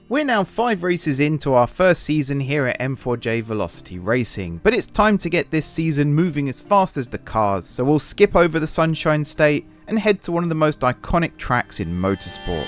We're now 5 races into our first season here at M4JVelocity Racing, but it's time to get this season moving as fast as the cars, so we'll skip over the Sunshine State and head to one of the most iconic tracks in motorsport.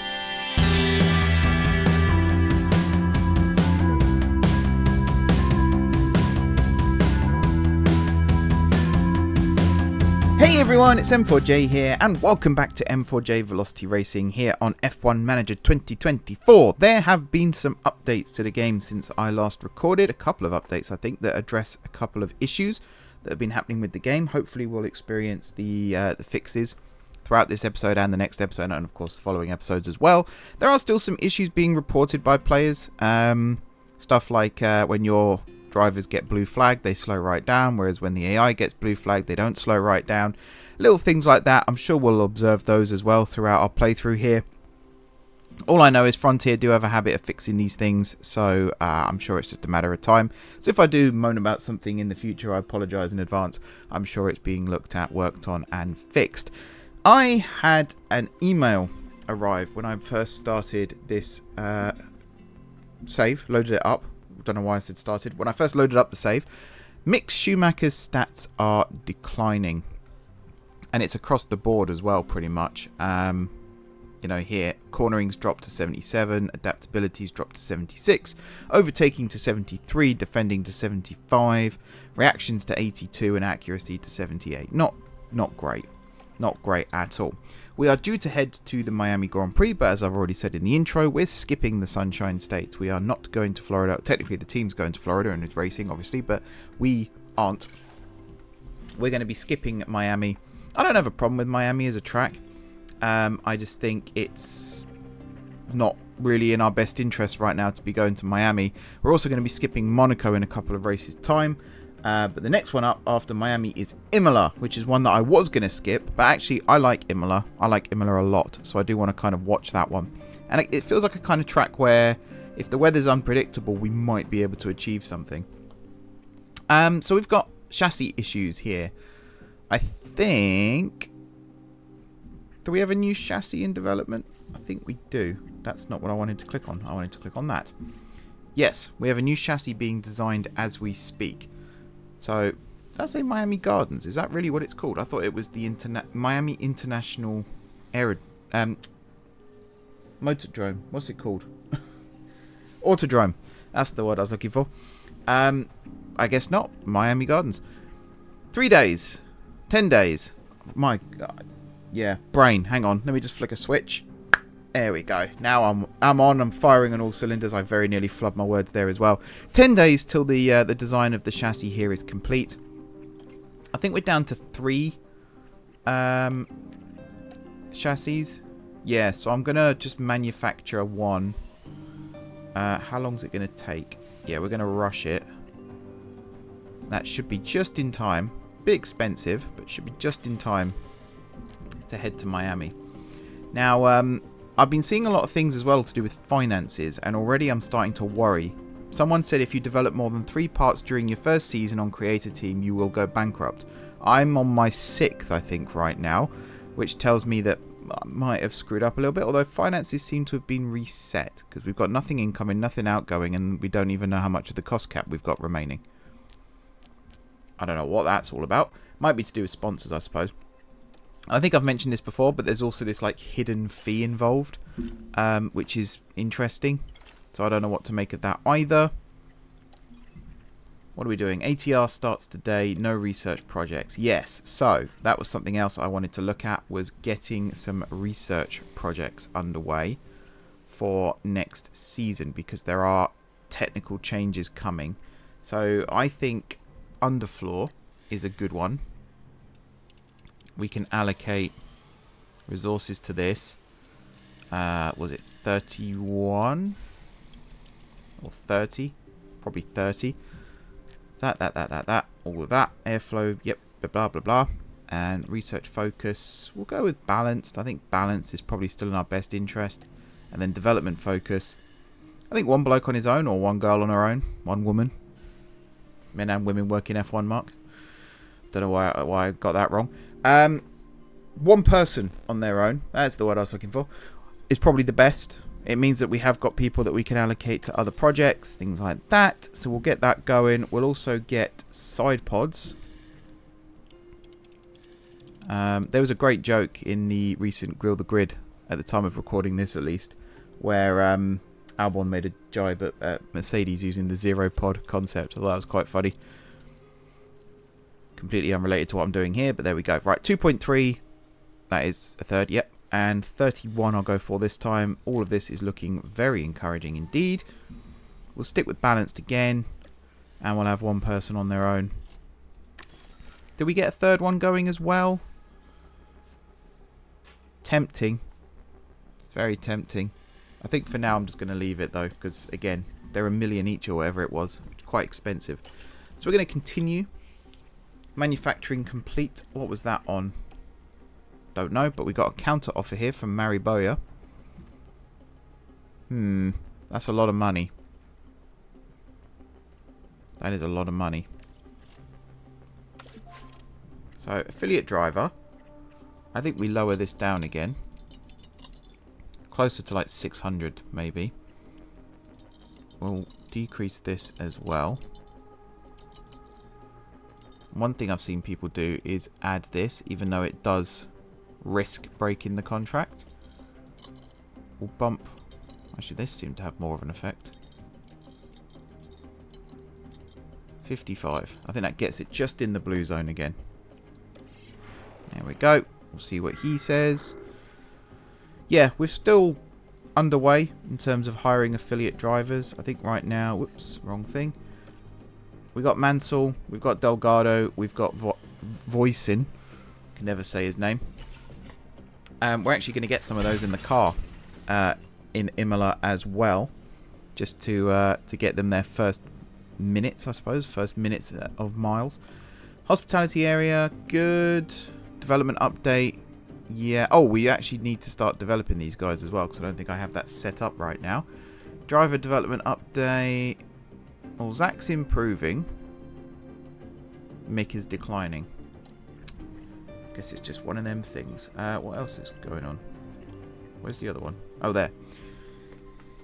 Hey everyone, it's M4J here, and welcome back to M4JVelocity Racing here on F1 Manager 2024. There have been some updates to the game since I last recorded, a couple of updates I think that address a couple of issues that have been happening with the game. Hopefully we'll experience the fixes throughout this episode and the next episode, and of course the following episodes as well. There are still some issues being reported by players, stuff like when your drivers get blue flagged, they slow right down, whereas when the AI gets blue flagged, they don't slow right down. Little things like that. I'm sure we'll observe those as well throughout our playthrough here. All I know is Frontier do have a habit of fixing these things, so I'm sure it's just a matter of time. So if I do moan about something in the future, I apologise in advance. I'm sure it's being looked at, worked on and fixed. I had an email arrive when I first started this save, loaded it up. Don't know why I said started. When I first loaded up the save, Mick Schumacher's stats are declining, and it's across the board as well, pretty much. You know, here cornering's dropped to 77, adaptability's dropped to 76, overtaking to 73, defending to 75, reactions to 82, and accuracy to 78. Not great. Not great at all. We are due to head to the Miami Grand Prix, but as I've already said in the intro, we're skipping the Sunshine State. We are not going to Florida. Technically, the team's going to Florida and it's racing, obviously, but we aren't. We're going to be skipping Miami. I don't have a problem with Miami as a track. I just think it's not really in our best interest right now to be going to Miami. We're also going to be skipping Monaco in a couple of races' time. But the next one up after Miami is Imola, which is one that I was going to skip. But actually, I like Imola. I like Imola a lot. So I do want to kind of watch that one. And it feels like a kind of track where if the weather's unpredictable, we might be able to achieve something. So we've got chassis issues here. I think... Do we have a new chassis in development? I think we do. That's not what I wanted to click on. I wanted to click on that. Yes, we have a new chassis being designed as we speak. So, did I say Miami Gardens? Is that really what it's called? I thought it was the Miami International Motordrome. What's it called? Autodrome. That's the word I was looking for. I guess not. Miami Gardens. 3 days. 10 days. My God. Yeah, brain. Hang on. Let me just flick a switch. There we go. Now I'm on. I'm firing on all cylinders. I very nearly flubbed my words there as well. 10 days till the design of the chassis here is complete. I think we're down to 3 chassis. Yeah, so I'm going to just manufacture one. How long is it going to take? Yeah, we're going to rush it. That should be just in time. Bit expensive, but should be just in time to head to Miami. Now, I've been seeing a lot of things as well to do with finances, and already I'm starting to worry. Someone said if you develop more than 3 parts during your first season on Creator Team, you will go bankrupt. I'm on my 6th, I think, right now, which tells me that I might have screwed up a little bit, although finances seem to have been reset, because we've got nothing incoming, nothing outgoing, and we don't even know how much of the cost cap we've got remaining. I don't know what that's all about. Might be to do with sponsors, I suppose. I think I've mentioned this before, but there's also this like hidden fee involved, which is interesting. So I don't know what to make of that either. What are we doing? ATR starts today. No research projects. Yes. So that was something else I wanted to look at, was getting some research projects underway for next season, because there are technical changes coming. So I think underfloor is a good one. We can allocate resources to this. Was it 31 or 30? Probably 30. That. All of that. Airflow. Yep. Blah, blah, blah. And research focus. We'll go with balanced. I think balance is probably still in our best interest. And then development focus. I think one bloke on his own or one girl on her own. One woman. Men and women work in F1, Mark. Don't know why I got that wrong. One person on their own, that's the word I was looking for, is probably the best. It means that we have got people that we can allocate to other projects, things like that. So we'll get that going. We'll also get side pods. There was a great joke in the recent Grill the Grid, at the time of recording this at least, where Albon made a jibe at Mercedes using the zero pod concept. I thought that was quite funny. Completely unrelated to what I'm doing here, but there we go. Right, 2.3. That is a third, yep. And 31 I'll go for this time. All of this is looking very encouraging indeed. We'll stick with balanced again. And we'll have one person on their own. Did we get a third one going as well? Tempting. It's very tempting. I think for now I'm just going to leave it though. Because again, they're $1 million each or whatever it was. Quite expensive. So we're going to continue. Manufacturing complete. What was that on? Don't know, but we got a counter offer here from Mariboya. That's a lot of money. That is a lot of money. So, affiliate driver. I think we lower this down again. Closer to like 600, maybe. We'll decrease this as well. One thing I've seen people do is add this, even though it does risk breaking the contract. We'll bump. Actually, this seemed to have more of an effect. 55. I think that gets it just in the blue zone again. There we go. We'll see what he says. Yeah, we're still underway in terms of hiring affiliate drivers. I think right now... Whoops, wrong thing. We got Mansell. We've got Delgado. We've got Voisin. Can never say his name. We're actually going to get some of those in the car in Imola as well, just to get them their first minutes, I suppose, first minutes of miles. Hospitality area, good. Development update, yeah. Oh, we actually need to start developing these guys as well, because I don't think I have that set up right now. Driver development update. Well, Zach's improving. Mick is declining. Guess it's just one of them things. What else is going on? Where's the other one? Oh, there.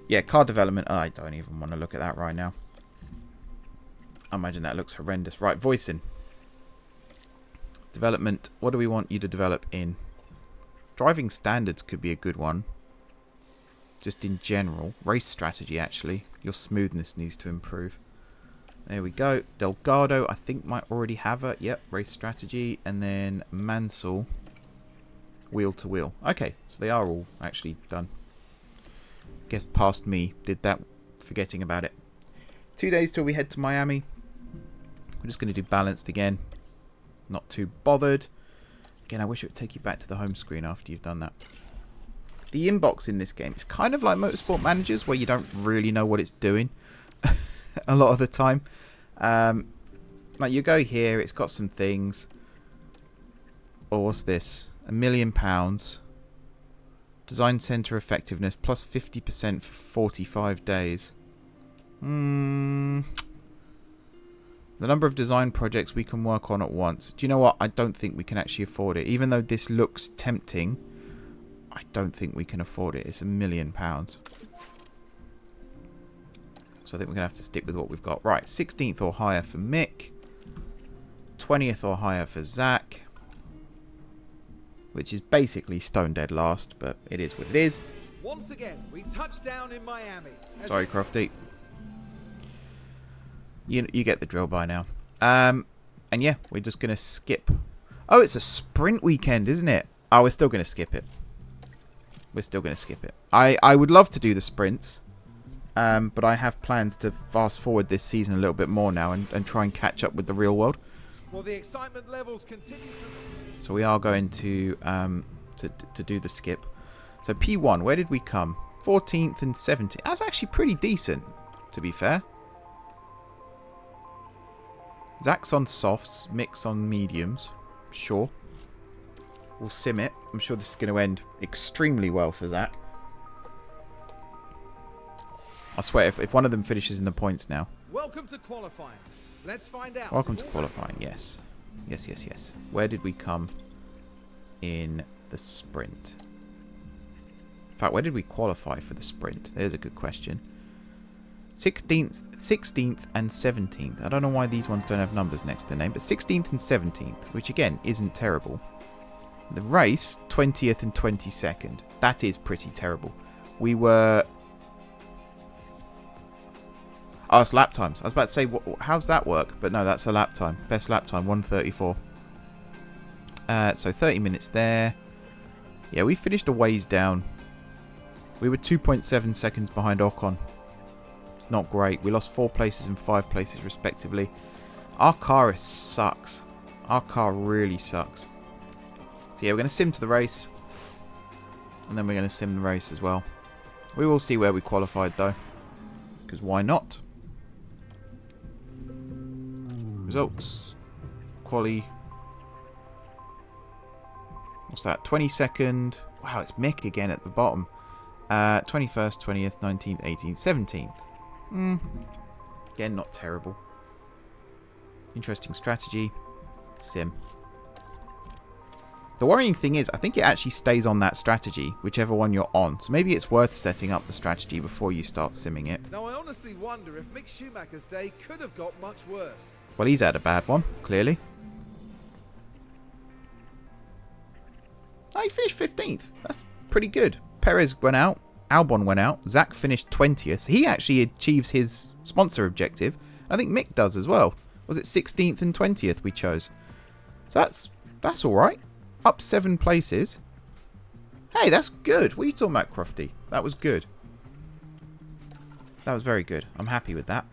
Yeah, car development. Oh, I don't even want to look at that right now. I imagine that looks horrendous. Right, voicing. Development. What do we want you to develop in? Driving standards could be a good one. Just in general. Race strategy, actually. Your smoothness needs to improve. There we go. Delgado, I think, might already have it. Yep, race strategy. And then Mansell, wheel to wheel. Okay, so they are all actually done. Guess past me did that, forgetting about it. 2 days till we head to Miami. We're just going to do balanced again. Not too bothered. Again, I wish it would take you back to the home screen after you've done that. The inbox in this game is kind of like Motorsport Managers, where you don't really know what it's doing a lot of the time. Like you go here, it's got some things. Or what's this? £1 million. Design center effectiveness plus 50% for 45 days. The number of design projects we can work on at once. Do you know what? I don't think we can actually afford it. Even though this looks tempting, I don't think we can afford it. It's £1 million. So I think we're going to have to stick with what we've got. Right, 16th or higher for Mick. 20th or higher for Zach. Which is basically stone dead last, but it is what it is. Once again, we touch down in Miami. Sorry, Crofty. You get the drill by now. And yeah, we're just going to skip. Oh, it's a sprint weekend, isn't it? Oh, we're still going to skip it. We're still going to skip it. I would love to do the sprints. But I have plans to fast forward this season a little bit more now and try and catch up with the real world. Well, the excitement levels continue to... So we are going to do the skip. So P1, where did we come? 14th and 17th. That's actually pretty decent, to be fair. Zach's on softs, Mick's on mediums. Sure. We'll sim it. I'm sure this is going to end extremely well for Zach. I swear, if one of them finishes in the points now. Welcome to qualifying. Let's find out. Welcome to qualifying, yes. Yes, yes, yes. Where did we come in the sprint? fact, where did we qualify for the sprint? There's a good question. 16th and 17th. I don't know why these ones don't have numbers next to the name, but 16th and 17th, which again isn't terrible. The race, 20th and 22nd. That is pretty terrible. We were... Oh, it's lap times. I was about to say, how's that work? But no, that's a lap time. Best lap time, 1:34. So 30 minutes there. Yeah, we finished a ways down. We were 2.7 seconds behind Ocon. It's not great. We lost 4 places and 5 places respectively. Our car sucks. Our car really sucks. So yeah, we're going to sim to the race. And then we're going to sim the race as well. We will see where we qualified though. Because why not? Results. Quali. What's that? 22nd. Wow, it's Mick again at the bottom. 21st, 20th, 19th, 18th, 17th. Again, not terrible. Interesting strategy. Sim. The worrying thing is, I think it actually stays on that strategy, whichever one you're on. So maybe it's worth setting up the strategy before you start simming it. Now I honestly wonder if Mick Schumacher's day could have got much worse. Well, he's had a bad one, clearly. Oh, he finished 15th. That's pretty good. Perez went out. Albon went out. Zach finished 20th. He actually achieves his sponsor objective. I think Mick does as well. Was it 16th and 20th we chose? So that's all right. Up 7 places. Hey, that's good. What are you talking about, Crofty? That was good. That was very good. I'm happy with that.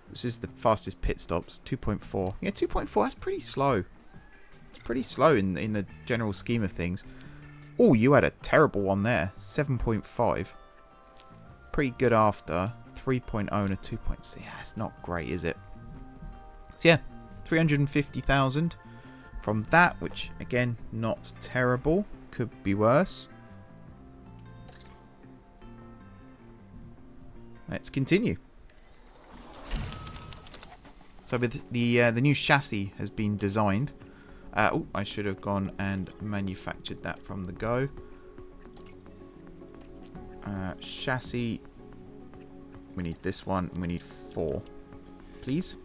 This is the fastest pit stops. 2.4. Yeah, 2.4. That's pretty slow. It's pretty slow in the general scheme of things. Oh, you had a terrible one there. 7.5. Pretty good after. 3.0 and a 2.6. Yeah, it's not great, is it? So yeah, 350,000 from that, which again, not terrible. Could be worse. Let's continue. So with the new chassis has been designed. Oh, I should have gone and manufactured that from the go. Chassis. We need this one. And we need 4. Please.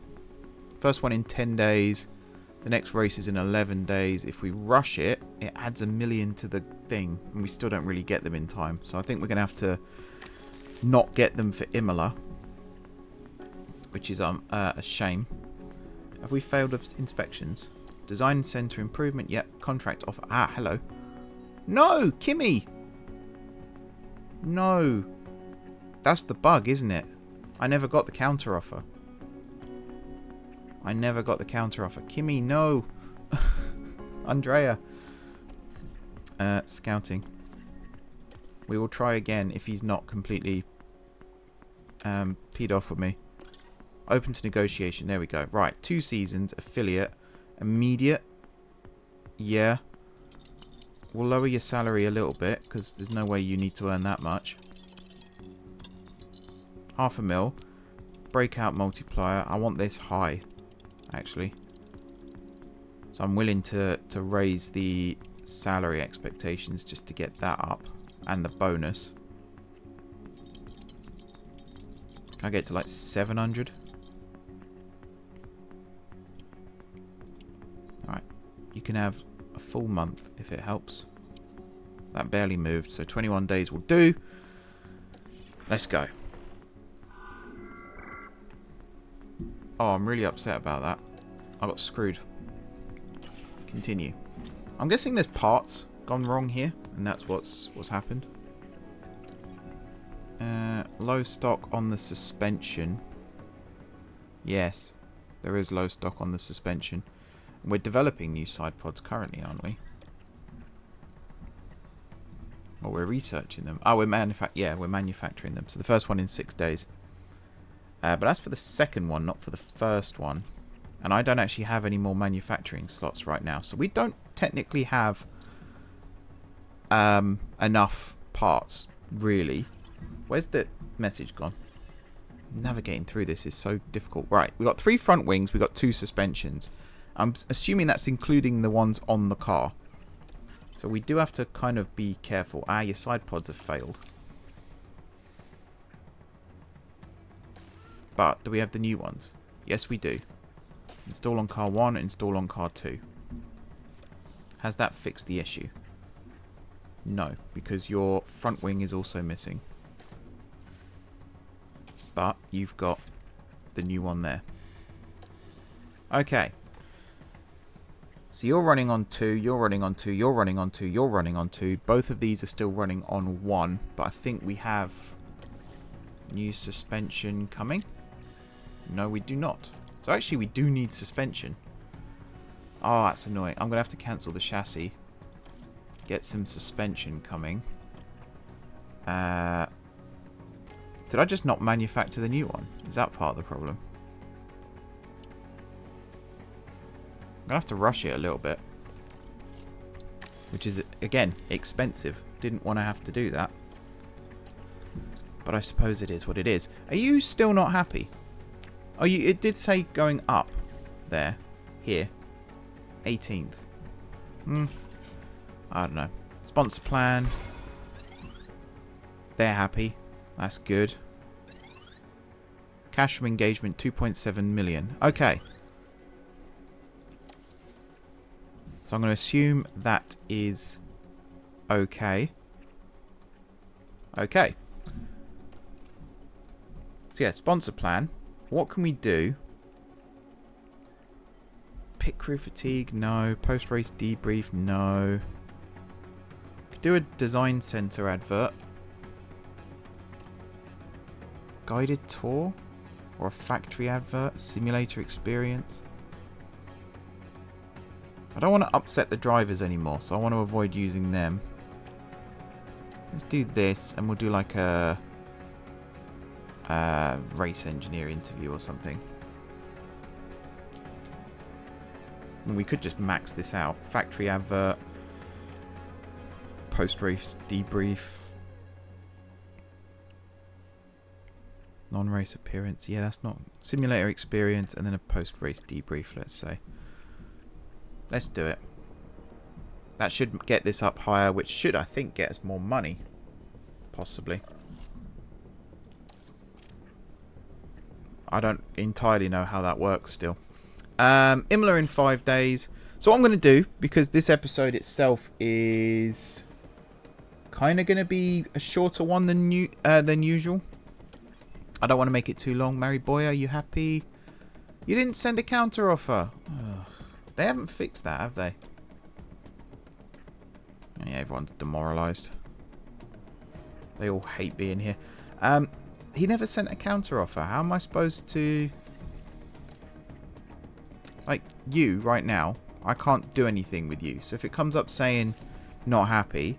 First one in 10 days. The next race is in 11 days. If we rush it, it adds 1 million to the thing. And we still don't really get them in time. So I think we're going to have to not get them for Imola. Which is a shame. Have we failed inspections? Design center improvement. Yep. Contract offer. Ah, hello. No, Kimmy. No. That's the bug, isn't it? I never got the counter offer. I never got the counter offer. Kimmy, no. Andrea. Scouting. We will try again if he's not completely peed off with me. Open to negotiation. There we go. Right. 2 seasons. Affiliate. Immediate. Yeah. We'll lower your salary a little bit because there's no way you need to earn that much. 500,000. Breakout multiplier. I want this high, actually. So I'm willing to raise the salary expectations just to get that up. And the bonus. Can I get to like 700? Alright. You can have a full month if it helps. That barely moved, so 21 days will do. Let's go. Oh, I'm really upset about that. I got screwed. Continue. I'm guessing there's parts gone wrong here, and that's what's happened. Low stock on the suspension. Yes, there is low stock on the suspension. We're developing new side pods currently, aren't we? Or we're researching them. Oh, we're manufacturing them. So the first one in 6 days. But that's for the second one, not for the first one. And I don't actually have any more manufacturing slots right now. So we don't technically have enough parts, really. Where's the message gone? Navigating through this is so difficult. Right, we've got 3 front wings. We've got 2 suspensions. I'm assuming that's including the ones on the car. So we do have to kind of be careful. Ah, your side pods have failed. But do we have the new ones? Yes, we do. Install on car 1, install on car 2. Has that fixed the issue? No, because your front wing is also missing. But you've got the new one there. Okay. So you're running on 2, you're running on 2, you're running on 2, you're running on 2. Both of these are still running on 1, but I think we have new suspension coming. No, we do not. So actually we do need suspension. Oh, that's annoying. I'm going to have to cancel the chassis. Get some suspension coming. Did I just not manufacture the new one? Is that part of the problem? I'm going to have to rush it a little bit. Which is, again, expensive. Didn't want to have to do that. But I suppose it is what it is. Are you still not happy? Oh, it did say going up there. Here. 18th. I don't know. Sponsor plan. They're happy. That's good. Cash from engagement 2.7 million. Okay. So I'm going to assume that is okay. Okay. So yeah, sponsor plan. What can we do? Pit crew fatigue? No. Post-race debrief? No. Could do a design center advert. Guided tour? Or a factory advert? Simulator experience? I don't want to upset the drivers anymore, so I want to avoid using them. Let's do this, and we'll do like a race engineer interview or something. I mean, we could just max this out. Factory advert. Post-race debrief. Non-race appearance. Yeah, that's not... Simulator experience and then a post-race debrief, let's say. Let's do it. That should get this up higher, which should, I think, get us more money. Possibly. I don't entirely know how that works still. Imola in 5 days. So what I'm going to do, because this episode itself is kind of going to be a shorter one than usual. I don't want to make it too long. Mary Boy, are you happy? You didn't send a counter offer. Ugh. They haven't fixed that, have they? Yeah, everyone's demoralised. They all hate being here. He never sent a counter offer. How am I supposed to... Like, you, right now, I can't do anything with you. So if it comes up saying not happy,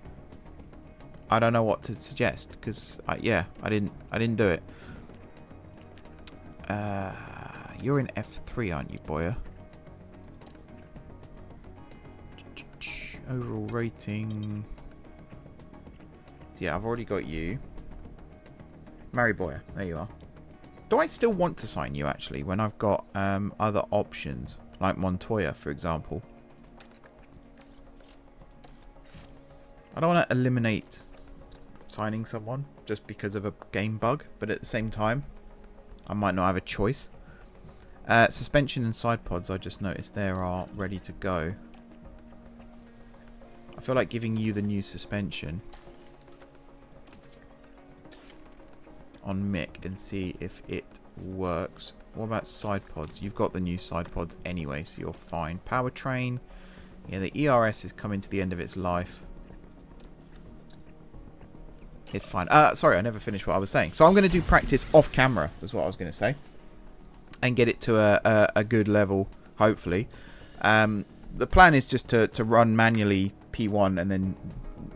I don't know what to suggest. Because, yeah, I didn't do it. You're in F3, aren't you, Boyer? Overall rating. So yeah, I've already got you. Mary Boyer, there you are. Do I still want to sign you, actually, when I've got other options? Like Montoya, for example. I don't want to eliminate signing someone just because of a game bug, but at the same time, I might not have a choice. Suspension and side pods, I just noticed there are ready to go. I feel like giving you the new suspension on Mick and see if it works. What about side pods? You've got the new side pods anyway, so you're fine. Powertrain. Yeah, the ERS is coming to the end of its life. It's fine. Sorry, I never finished what I was saying. So I'm going to do practice off camera, was what I was going to say. And get it to a good level, hopefully. The plan is just to run manually P1 and then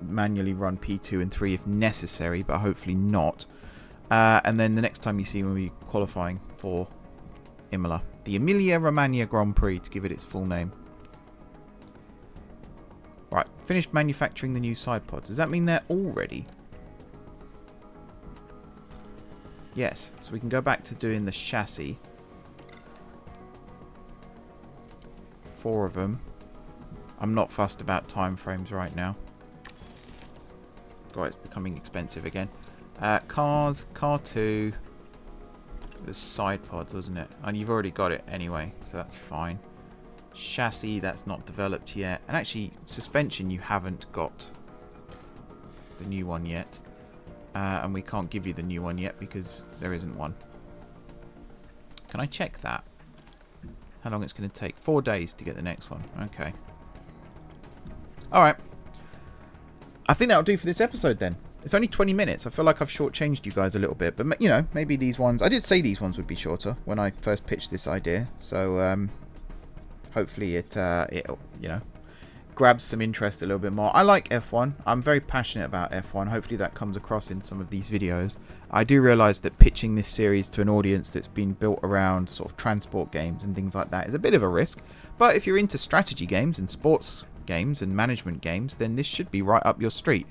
manually run P2 and 3 if necessary, but hopefully not. And then the next time you see me, we'll be qualifying for Imola. The Emilia-Romagna Grand Prix, to give it its full name. Right, finished manufacturing the new side pods. Does that mean they're all ready? Yes, so we can go back to doing the chassis. 4 of them. I'm not fussed about time frames right now. God, it's becoming expensive again. Cars, car 2. It was side pods, wasn't it? And you've already got it anyway, so that's fine. Chassis, that's not developed yet. And actually, suspension, you haven't got the new one yet. And we can't give you the new one yet because there isn't one. Can I check that? How long it's going to take? 4 days to get the next one. Okay. Alright. I think that'll do for this episode then. It's only 20 minutes. I feel like I've shortchanged you guys a little bit. But, you know, maybe these ones... I did say these ones would be shorter when I first pitched this idea. So, hopefully it, you know, grabs some interest a little bit more. I like F1. I'm very passionate about F1. Hopefully that comes across in some of these videos. I do realise that pitching this series to an audience that's been built around sort of transport games and things like that is a bit of a risk. But if you're into strategy games and sports games and management games, then this should be right up your street.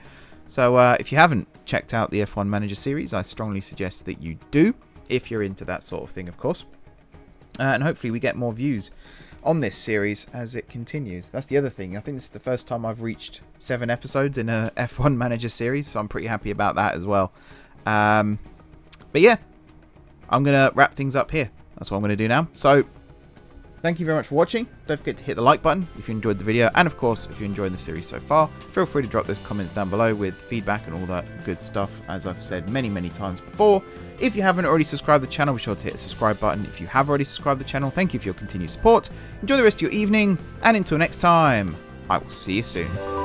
So if you haven't checked out the F1 Manager series, I strongly suggest that you do, if you're into that sort of thing, of course. And hopefully we get more views on this series as it continues. That's the other thing. I think this is the first time I've reached 7 episodes in a F1 Manager series, so I'm pretty happy about that as well. But yeah, I'm going to wrap things up here. That's what I'm going to do now. So thank you very much for watching. Don't forget to hit the like button if you enjoyed the video. And of course, if you're enjoying the series so far, feel free to drop those comments down below with feedback and all that good stuff, as I've said many, many times before. If you haven't already subscribed to the channel, be sure to hit the subscribe button. If you have already subscribed to the channel, thank you for your continued support. Enjoy the rest of your evening, and until next time, I will see you soon.